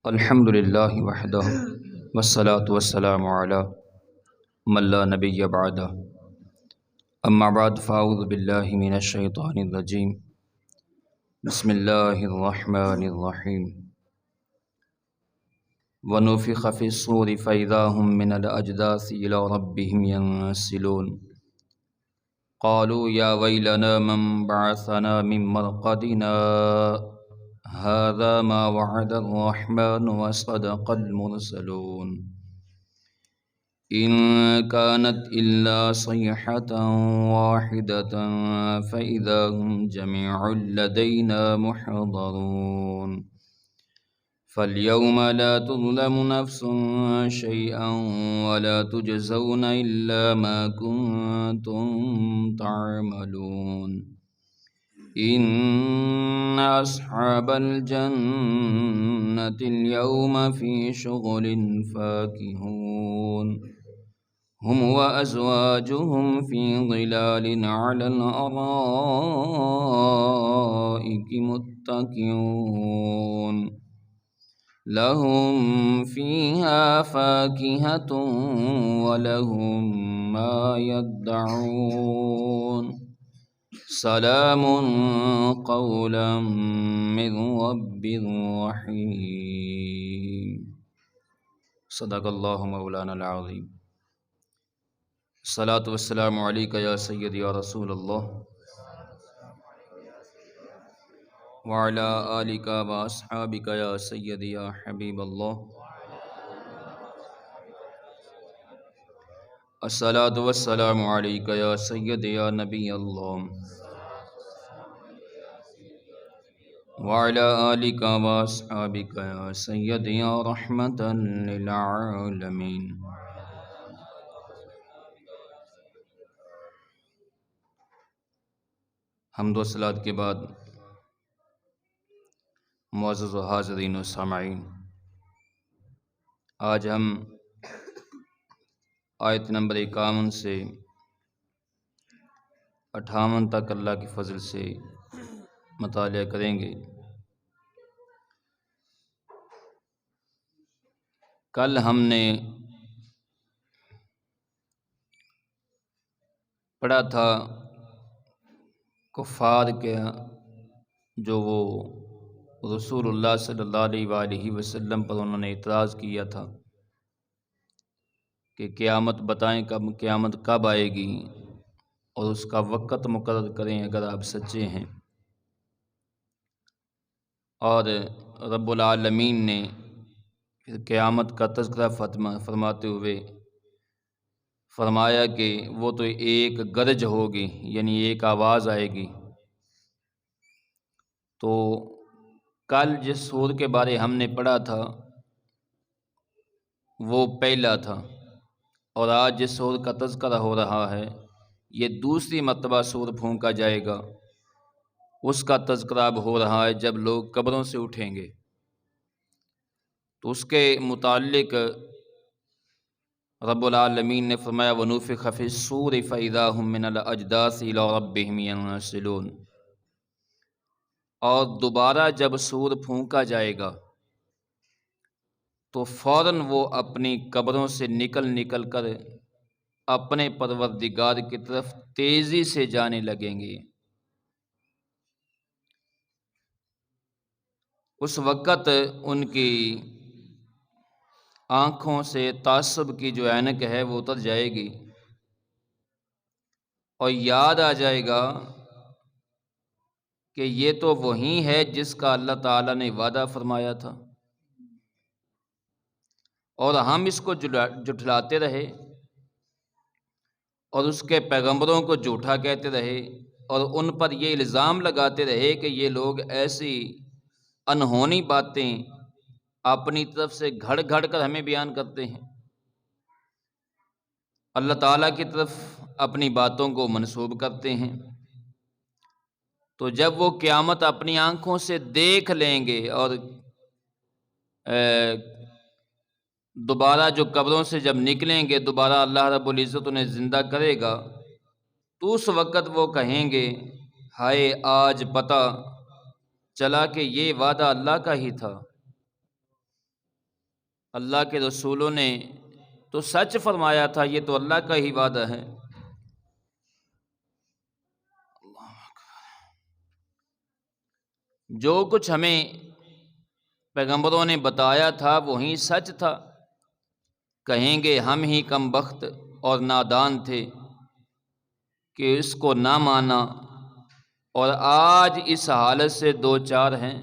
الحمد للہ وحدہ والصلاة والسلام علی من لا نبی بعدہ اما بعد فاعوذ باللہ من الشیطان الرجیم بسم اللہ الرحمن الرحیم ونفخ فی الصور فاذا هم من الاجداث الى ربهم ينسلون قالوا یا ویلنا من بعثنا من مرقدنا هذا ما وعد الرحمن وصدق المرسلون إن كانت إلا صيحة واحدة فإذا هم جميع لدينا محضرون فاليوم لا تظلم نفس شيئا ولا تجزون إلا ما كنتم تعملون إن أصحاب الجنة اليوم في شغل فاكهون هم وأزواجهم في ظلال على الأرائك متكئون لهم فيها فاكهة ولهم ما يدعون سلام قولا من رب رحیم صدق اللہ مولانا العظیم الصلاۃ والسلام علیک یا سیدی یا رسول اللہ وعلی آلک واصحابک یا سیدی یا حبیب اللہ الصلاۃ والسلام علیک یا سیدی یا نبی اللہ وعلى آلك وأصحابك يا سيدي يا رحمة للعالمين حمد و صلات کے بعد معزز و حاضرین و سامعین، آج ہم آیت نمبر 51 سے 58 تک اللہ کے فضل سے مطالعہ کریں گے۔ کل ہم نے پڑھا تھا کفار کے جو وہ رسول اللہ صلی اللہ علیہ وآلہ وسلم پر انہوں نے اعتراض کیا تھا کہ قیامت بتائیں قیامت کب آئے گی اور اس کا وقت مقرر کریں اگر آپ سچے ہیں۔ اور رب العالمین نے پھر قیامت کا تذکرہ فرماتے ہوئے فرمایا کہ وہ تو ایک گرج ہوگی، یعنی ایک آواز آئے گی۔ تو کل جس سور کے بارے ہم نے پڑھا تھا وہ پہلا تھا، اور آج جس سور کا تذکرہ ہو رہا ہے یہ دوسری مرتبہ سور پھونکا جائے گا، اس کا تذکرہ اب ہو رہا ہے جب لوگ قبروں سے اٹھیں گے۔ تو اس کے متعلق رب العالمین نے فرمایا وَنُفِخَ فِي الصُّورِ فَإِذَا هُم مِّنَ الْأَجْدَاثِ إِلَىٰ رَبِّهِمْ يَنسِلُونَ، اور دوبارہ جب سور پھونکا جائے گا تو فوراً وہ اپنی قبروں سے نکل کر اپنے پروردگار کی طرف تیزی سے جانے لگیں گے۔ اس وقت ان کی آنکھوں سے تعصب کی جو عینک ہے وہ اتر جائے گی، اور یاد آ جائے گا کہ یہ تو وہی ہے جس کا اللہ تعالیٰ نے وعدہ فرمایا تھا، اور ہم اس کو جھٹلاتے رہے اور اس کے پیغمبروں کو جھوٹا کہتے رہے، اور ان پر یہ الزام لگاتے رہے کہ یہ لوگ ایسی انہونی باتیں اپنی طرف سے گھڑ کر ہمیں بیان کرتے ہیں، اللہ تعالیٰ کی طرف اپنی باتوں کو منسوب کرتے ہیں۔ تو جب وہ قیامت اپنی آنکھوں سے دیکھ لیں گے اور دوبارہ جو قبروں سے جب نکلیں گے، دوبارہ اللہ رب العزت انہیں زندہ کرے گا، تو اس وقت وہ کہیں گے ہائے آج پتہ چلا کہ یہ وعدہ اللہ کا ہی تھا۔ اللہ کے رسولوں نے تو سچ فرمایا تھا، یہ تو اللہ کا ہی وعدہ ہے۔ جو کچھ ہمیں پیغمبروں نے بتایا تھا وہی سچ تھا۔ کہیں گے ہم ہی کم بخت اور نادان تھے کہ اس کو نہ مانا، اور آج اس حالت سے دو چار ہیں۔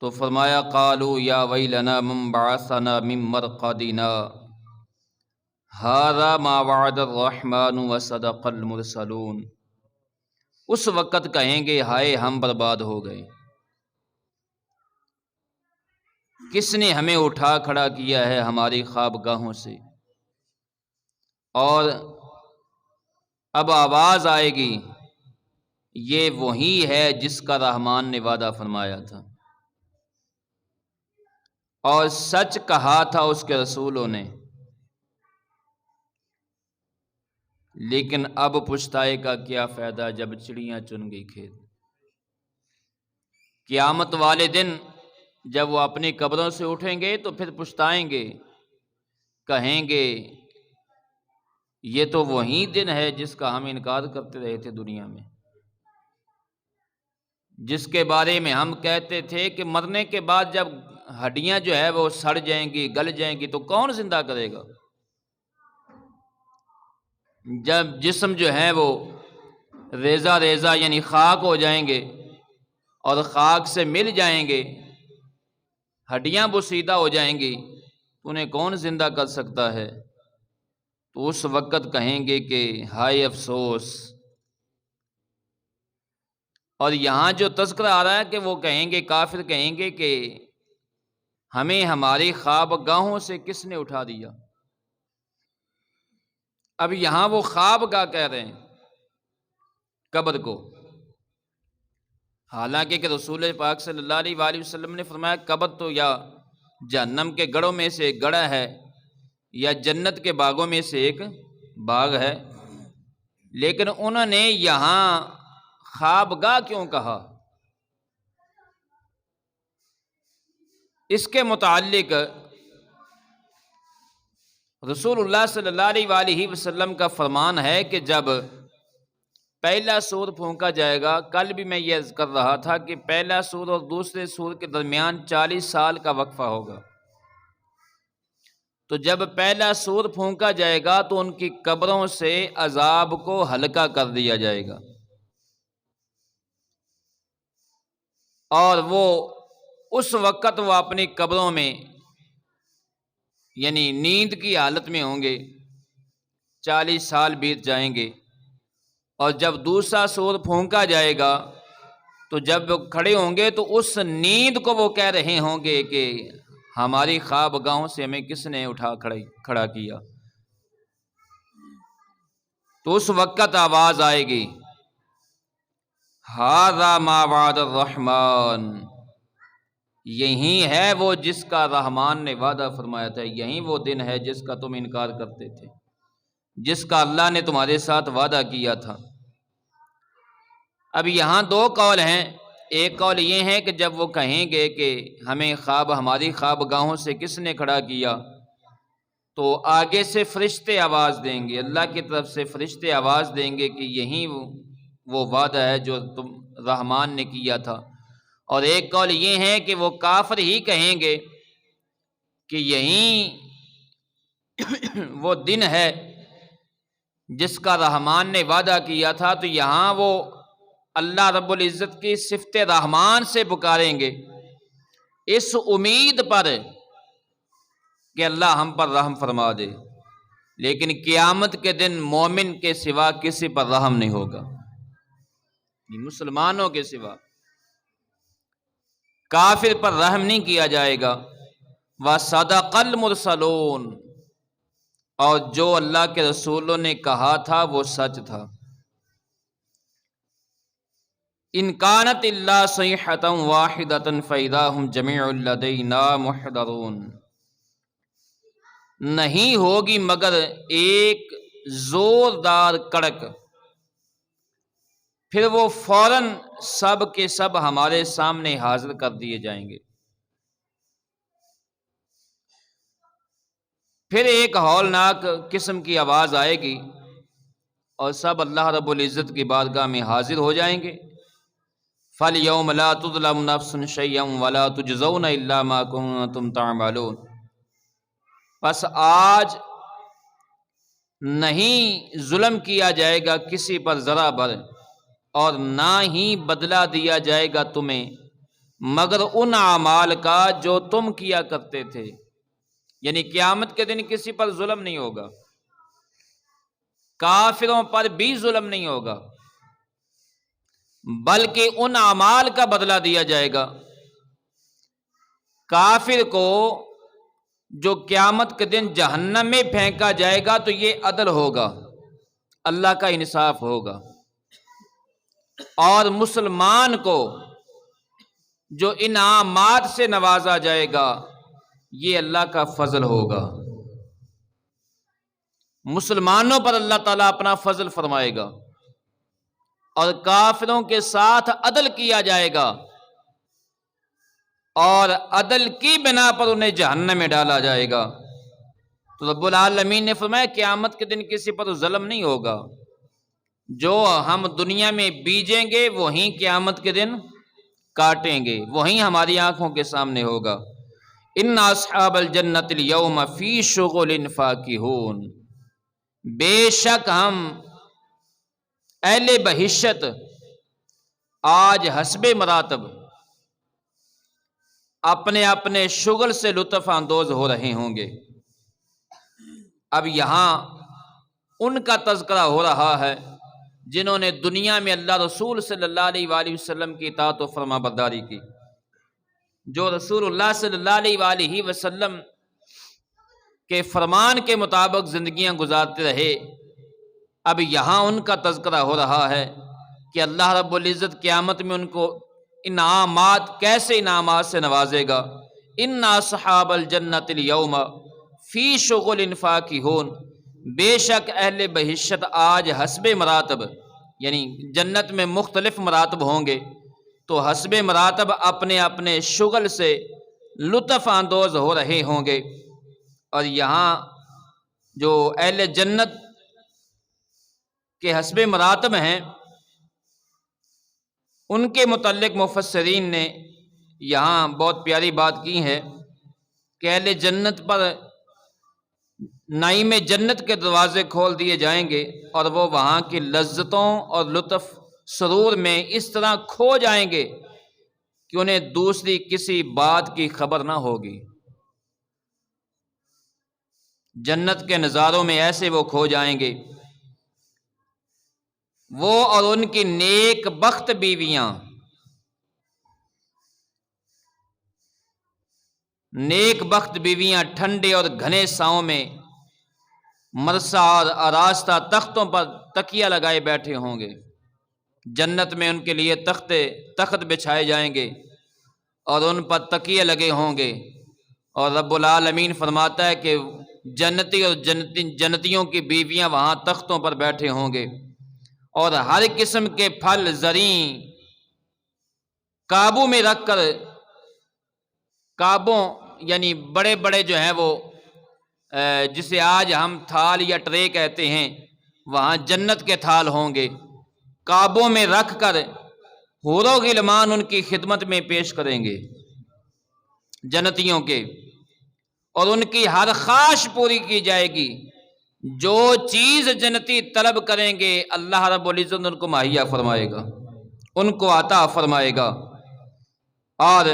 تو فرمایا قالوا یا ویلنا من بعثنا من مرقدنا ھذا ما وعد الرحمن وصدق المرسلون۔ اس وقت کہیں گے ہائے ہم برباد ہو گئے، کس نے ہمیں اٹھا کھڑا کیا ہے ہماری خوابگاہوں سے؟ اور اب آواز آئے گی، یہ وہی ہے جس کا رحمان نے وعدہ فرمایا تھا اور سچ کہا تھا اس کے رسولوں نے۔ لیکن اب پچھتائے کا کیا فائدہ جب چڑیاں چن گئی کھیت۔ قیامت والے دن جب وہ اپنی قبروں سے اٹھیں گے تو پھر پچھتائیں گے، کہیں گے یہ تو وہی دن ہے جس کا ہم انکار کرتے رہے تھے دنیا میں، جس کے بارے میں ہم کہتے تھے کہ مرنے کے بعد جب ہڈیاں جو ہے وہ سڑ جائیں گی، گل جائیں گی تو کون زندہ کرے گا؟ جب جسم جو ہے وہ ریزہ ریزہ یعنی خاک ہو جائیں گے اور خاک سے مل جائیں گے، ہڈیاں بوسیدہ ہو جائیں گی، انہیں کون زندہ کر سکتا ہے؟ تو اس وقت کہیں گے کہ ہائے افسوس۔ اور یہاں جو تذکرہ آ رہا ہے کہ وہ کہیں گے، کافر کہیں گے کہ ہمیں ہماری خواب گاہوں سے کس نے اٹھا دیا؟ اب یہاں وہ خواب گاہ کہہ رہے ہیں قبر کو، حالانکہ کہ رسول پاک صلی اللہ علیہ وآلہ وسلم نے فرمایا قبر تو یا جہنم کے گڑھوں میں سے ایک گڑھا ہے یا جنت کے باغوں میں سے ایک باغ ہے، لیکن انہوں نے یہاں خواب گاہ کیوں کہا؟ اس کے متعلق رسول اللہ صلی اللہ علیہ وآلہ وسلم کا فرمان ہے کہ جب پہلا سور پھونکا جائے گا، کل بھی میں یہ عرض کر رہا تھا کہ پہلا سور اور دوسرے سور کے درمیان 40 سال کا وقفہ ہوگا، تو جب پہلا سور پھونکا جائے گا تو ان کی قبروں سے عذاب کو ہلکا کر دیا جائے گا، اور وہ اس وقت وہ اپنی قبروں میں یعنی نیند کی حالت میں ہوں گے، 40 سال بیت جائیں گے، اور جب دوسرا سور پھونکا جائے گا تو جب وہ کھڑے ہوں گے تو اس نیند کو وہ کہہ رہے ہوں گے کہ ہماری خواب گاہوں سے ہمیں کس نے اٹھا کھڑا کیا؟ تو اس وقت آواز آئے گی ھذا ما وعد الرحمن، یہی ہے وہ جس کا رحمان نے وعدہ فرمایا تھا، یہی وہ دن ہے جس کا تم انکار کرتے تھے، جس کا اللہ نے تمہارے ساتھ وعدہ کیا تھا۔ اب یہاں دو قول ہیں، ایک قول یہ ہے کہ جب وہ کہیں گے کہ ہمیں ہماری خواب گاہوں سے کس نے کھڑا کیا، تو آگے سے فرشتے آواز دیں گے، اللہ کی طرف سے فرشتے آواز دیں گے کہ یہی وہ وعدہ ہے جو تم رحمان نے کیا تھا۔ اور ایک قول یہ ہے کہ وہ کافر ہی کہیں گے کہ یہی وہ دن ہے جس کا رحمان نے وعدہ کیا تھا۔ تو یہاں وہ اللہ رب العزت کی صفت رحمان سے پکاریں گے اس امید پر کہ اللہ ہم پر رحم فرما دے، لیکن قیامت کے دن مومن کے سوا کسی پر رحم نہیں ہوگا، مسلمانوں کے سوا کافر پر رحم نہیں کیا جائے گا۔ وَصَدَقَ الْمُرْسَلُونَ، اور جو اللہ کے رسولوں نے کہا تھا وہ سچ تھا۔ إِن كَانَتِ إِلَّا صَيْحَةً وَاحِدَةً فَإِذَا هُمْ جَمِيعٌ لَدَيْنَا مُحْضَرُونَ، نہیں ہوگی مگر ایک زوردار کڑک، پھر وہ فوراً سب کے سب ہمارے سامنے حاضر کر دیے جائیں گے۔ پھر ایک ہولناک قسم کی آواز آئے گی اور سب اللہ رب العزت کی بارگاہ میں حاضر ہو جائیں گے۔ فَالْيَوْمَ لَا تُظْلَمُ نَفْسٌ شَيْئًا وَلَا تُجْزَوْنَ إِلَّا مَا كُنتُمْ تَعْمَلُونَ۔ پس آج نہیں ظلم کیا جائے گا کسی پر ذرا بھر، اور نہ ہی بدلہ دیا جائے گا تمہیں مگر ان اعمال کا جو تم کیا کرتے تھے۔ یعنی قیامت کے دن کسی پر ظلم نہیں ہوگا، کافروں پر بھی ظلم نہیں ہوگا، بلکہ ان اعمال کا بدلہ دیا جائے گا۔ کافر کو جو قیامت کے دن جہنم میں پھینکا جائے گا تو یہ عدل ہوگا، اللہ کا انصاف ہوگا، اور مسلمان کو جو انعامات سے نوازا جائے گا یہ اللہ کا فضل ہوگا۔ مسلمانوں پر اللہ تعالیٰ اپنا فضل فرمائے گا، اور کافروں کے ساتھ عدل کیا جائے گا، اور عدل کی بنا پر انہیں جہنم میں ڈالا جائے گا۔ تو رب العالمین نے فرمایا قیامت کے دن کسی پر ظلم نہیں ہوگا، جو ہم دنیا میں بیجیں گے وہیں قیامت کے دن کاٹیں گے، وہیں ہماری آنکھوں کے سامنے ہوگا۔ ان اصحاب الجنت اليوم فی شغل فاکہون، بے شک ہم اہل بہشت آج حسب مراتب اپنے اپنے شغل سے لطف اندوز ہو رہے ہوں گے۔ اب یہاں ان کا تذکرہ ہو رہا ہے جنہوں نے دنیا میں اللہ رسول صلی اللہ علیہ وآلہ وسلم کی اطاعت و فرما برداری کی، جو رسول اللہ صلی اللہ علیہ وآلہ وسلم کے فرمان کے مطابق زندگیاں گزارتے رہے۔ اب یہاں ان کا تذکرہ ہو رہا ہے کہ اللہ رب العزت قیامت میں ان کو انعامات، کیسے انعامات سے نوازے گا۔ ان اصحاب الجنت اليوم فی شغل فاکہون، بے شک اہل بہشت آج حسب مراتب، یعنی جنت میں مختلف مراتب ہوں گے، تو حسب مراتب اپنے اپنے شغل سے لطف اندوز ہو رہے ہوں گے۔ اور یہاں جو اہل جنت کے حسب مراتب ہیں ان کے متعلق مفسرین نے یہاں بہت پیاری بات کی ہے کہ اہل جنت پر نعیم جنت کے دروازے کھول دیے جائیں گے، اور وہ وہاں کی لذتوں اور لطف سرور میں اس طرح کھو جائیں گے کہ انہیں دوسری کسی بات کی خبر نہ ہوگی۔ جنت کے نظاروں میں ایسے وہ کھو جائیں گے، وہ اور ان کی نیک بخت بیویاں، نیک بخت بیویاں ٹھنڈے اور گھنے ساؤں میں مرصع اور آراستہ تختوں پر تکیہ لگائے بیٹھے ہوں گے۔ جنت میں ان کے لیے تخت بچھائے جائیں گے اور ان پر تکیے لگے ہوں گے، اور رب العالمین فرماتا ہے کہ جنتی اور جنتیوں کی بیویاں وہاں تختوں پر بیٹھے ہوں گے، اور ہر قسم کے پھل زریں قابو میں رکھ کر، قابوں یعنی بڑے بڑے جو ہیں وہ جسے آج ہم تھال یا ٹرے کہتے ہیں، وہاں جنت کے تھال ہوں گے، قابوں میں رکھ کر حور و غلمان ان کی خدمت میں پیش کریں گے جنتیوں کے، اور ان کی ہر خواہش پوری کی جائے گی۔ جو چیز جنتی طلب کریں گے اللہ رب العزت ان کو مہیا فرمائے گا، ان کو عطا فرمائے گا۔ اور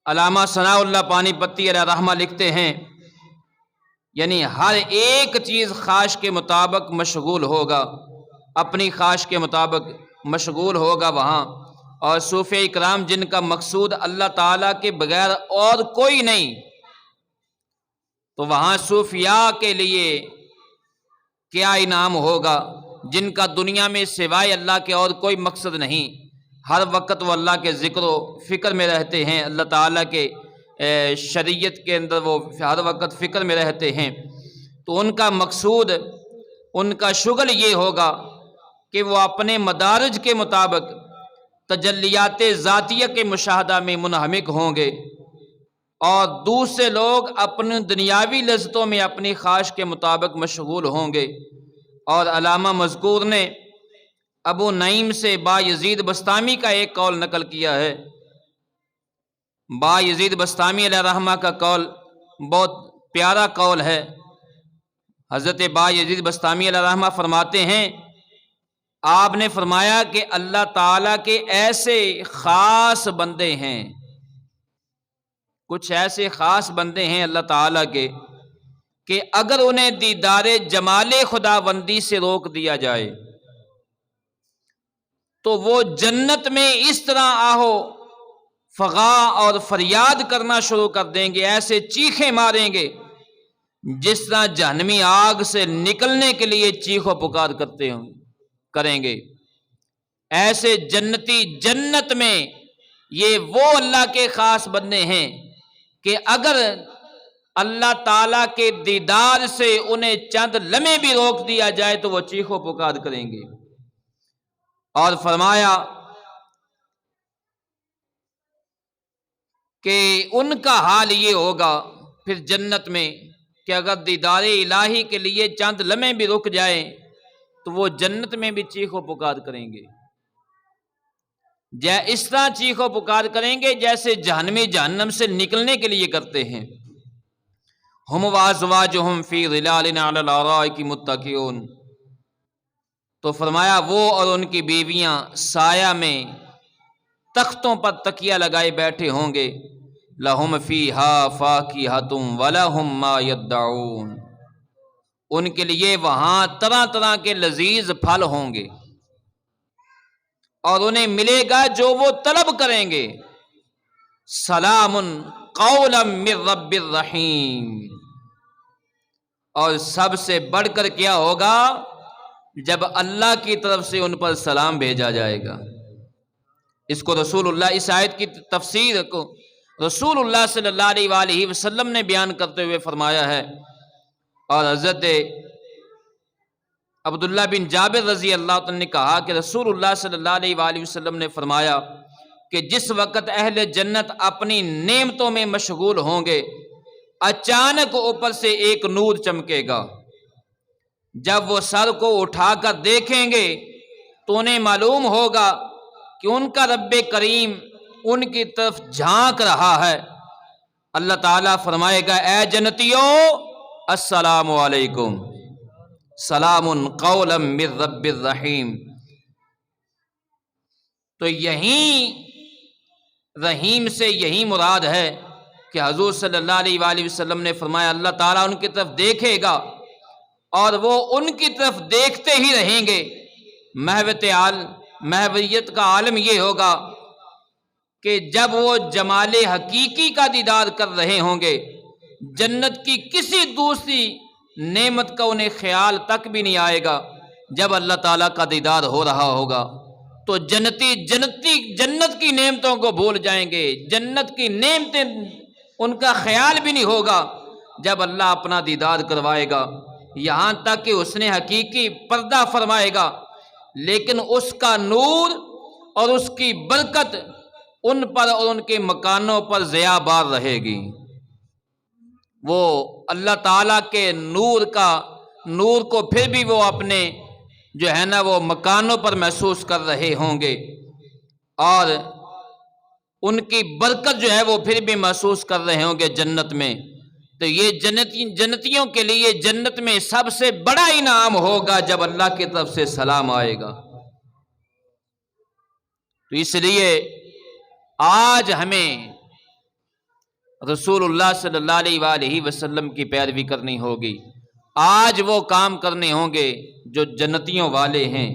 علامہ ثناء اللہ پانی پتی علیہ رحمہ لکھتے ہیں، یعنی ہر ایک چیز خواہش کے مطابق مشغول ہوگا، اپنی خواہش کے مطابق مشغول ہوگا وہاں۔ اور صوفیہ اکرام جن کا مقصود اللہ تعالیٰ کے بغیر اور کوئی نہیں، تو وہاں صوفیاء کے لیے کیا انعام ہوگا، جن کا دنیا میں سوائے اللہ کے اور کوئی مقصد نہیں، ہر وقت وہ اللہ کے ذکر و فکر میں رہتے ہیں، اللہ تعالیٰ کے شریعت کے اندر وہ ہر وقت فکر میں رہتے ہیں، تو ان کا مقصود، ان کا شغل یہ ہوگا کہ وہ اپنے مدارج کے مطابق تجلیات ذاتیہ کے مشاہدہ میں منہمک ہوں گے، اور دوسرے لوگ اپنی دنیاوی لذتوں میں اپنی خواہش کے مطابق مشغول ہوں گے۔ اور علامہ مذکور نے ابو نعیم سے با یزید بسطامی کا ایک قول نقل کیا ہے۔ با یزید بسطامی علیہ رحمہ کا قول بہت پیارا قول ہے۔ حضرت با یزید بسطامی علیہ رحمہ فرماتے ہیں، آپ نے فرمایا کہ اللہ تعالیٰ کے ایسے خاص بندے ہیں، کچھ ایسے خاص بندے ہیں اللہ تعالیٰ کے کہ اگر انہیں دیدار جمال خداوندی سے روک دیا جائے تو وہ جنت میں اس طرح آہو فغا اور فریاد کرنا شروع کر دیں گے، ایسے چیخیں ماریں گے جس طرح جہنمی آگ سے نکلنے کے لیے چیخ و پکار کریں گے۔ ایسے جنتی جنت میں، یہ وہ اللہ کے خاص بندے ہیں کہ اگر اللہ تعالیٰ کے دیدار سے انہیں چند لمحے بھی روک دیا جائے تو وہ چیخ و پکار کریں گے۔ اور فرمایا کہ ان کا حال یہ ہوگا پھر جنت میں کہ اگر دیدار الہی کے لیے چند لمحے بھی رک جائیں تو وہ جنت میں بھی چیخ و پکار کریں گے، اس طرح چیخ و پکار کریں گے جیسے جہنمی جہنم سے نکلنے کے لیے کرتے ہیں۔ ہم وازواجہم فی ظلال علی الارائک متکئون، تو فرمایا وہ اور ان کی بیویاں سایہ میں تختوں پر تکیہ لگائے بیٹھے ہوں گے۔ لہم فیہا فاکہۃ ولہم ما یدعون، ان کے لیے وہاں طرح طرح کے لذیذ پھل ہوں گے اور انہیں ملے گا جو وہ طلب کریں گے۔ سلام قولا من رب الرحیم، اور سب سے بڑھ کر کیا ہوگا جب اللہ کی طرف سے ان پر سلام بھیجا جائے گا۔ اس کو رسول اللہ، اس آیت کی تفسیر کو رسول اللہ صلی اللہ علیہ وآلہ وسلم نے بیان کرتے ہوئے فرمایا ہے، اور حضرت عبداللہ بن جابر رضی اللہ عنہ نے کہا کہ رسول اللہ صلی اللہ علیہ وآلہ وسلم نے فرمایا کہ جس وقت اہل جنت اپنی نعمتوں میں مشغول ہوں گے، اچانک اوپر سے ایک نور چمکے گا۔ جب وہ سر کو اٹھا کر دیکھیں گے تو انہیں معلوم ہوگا کہ ان کا رب کریم ان کی طرف جھانک رہا ہے۔ اللہ تعالیٰ فرمائے گا، اے جنتیوں السلام علیکم، سلام قولا من رب الرحیم۔ تو یہی رحیم سے یہی مراد ہے کہ حضور صلی اللہ علیہ وآلہ وسلم نے فرمایا اللہ تعالیٰ ان کی طرف دیکھے گا اور وہ ان کی طرف دیکھتے ہی رہیں گے۔ محویت کا عالم یہ ہوگا کہ جب وہ جمال حقیقی کا دیدار کر رہے ہوں گے، جنت کی کسی دوسری نعمت کا انہیں خیال تک بھی نہیں آئے گا۔ جب اللہ تعالیٰ کا دیدار ہو رہا ہوگا تو جنت کی نعمتوں کو بھول جائیں گے، جنت کی نعمتیں ان کا خیال بھی نہیں ہوگا جب اللہ اپنا دیدار کروائے گا، یہاں تک کہ اس نے حقیقی پردہ فرمائے گا، لیکن اس کا نور اور اس کی برکت ان پر اور ان کے مکانوں پر ضیاء بار رہے گی۔ وہ اللہ تعالیٰ کے نور کو پھر بھی وہ اپنے جو ہے نا وہ مکانوں پر محسوس کر رہے ہوں گے، اور ان کی برکت جو ہے وہ پھر بھی محسوس کر رہے ہوں گے جنت میں۔ تو یہ جنتیوں کے لیے جنت میں سب سے بڑا انعام ہوگا جب اللہ کی طرف سے سلام آئے گا۔ تو اس لیے آج ہمیں رسول اللہ صلی اللہ علیہ وآلہ وسلم کی پیروی کرنی ہوگی، آج وہ کام کرنے ہوں گے جو جنتیوں والے ہیں،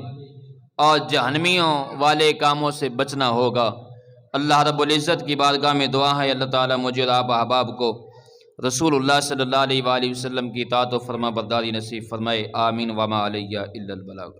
اور جہنمیوں والے کاموں سے بچنا ہوگا۔ اللہ رب العزت کی بارگاہ میں دعا ہے اللہ تعالیٰ مجھے اور آپ احباب کو رسول اللہ صلی اللہ علیہ وآلہ وسلم کی اطاعت و فرما برداری نصیب فرمائے۔ آمین۔ وما علیہ الا البلاغ۔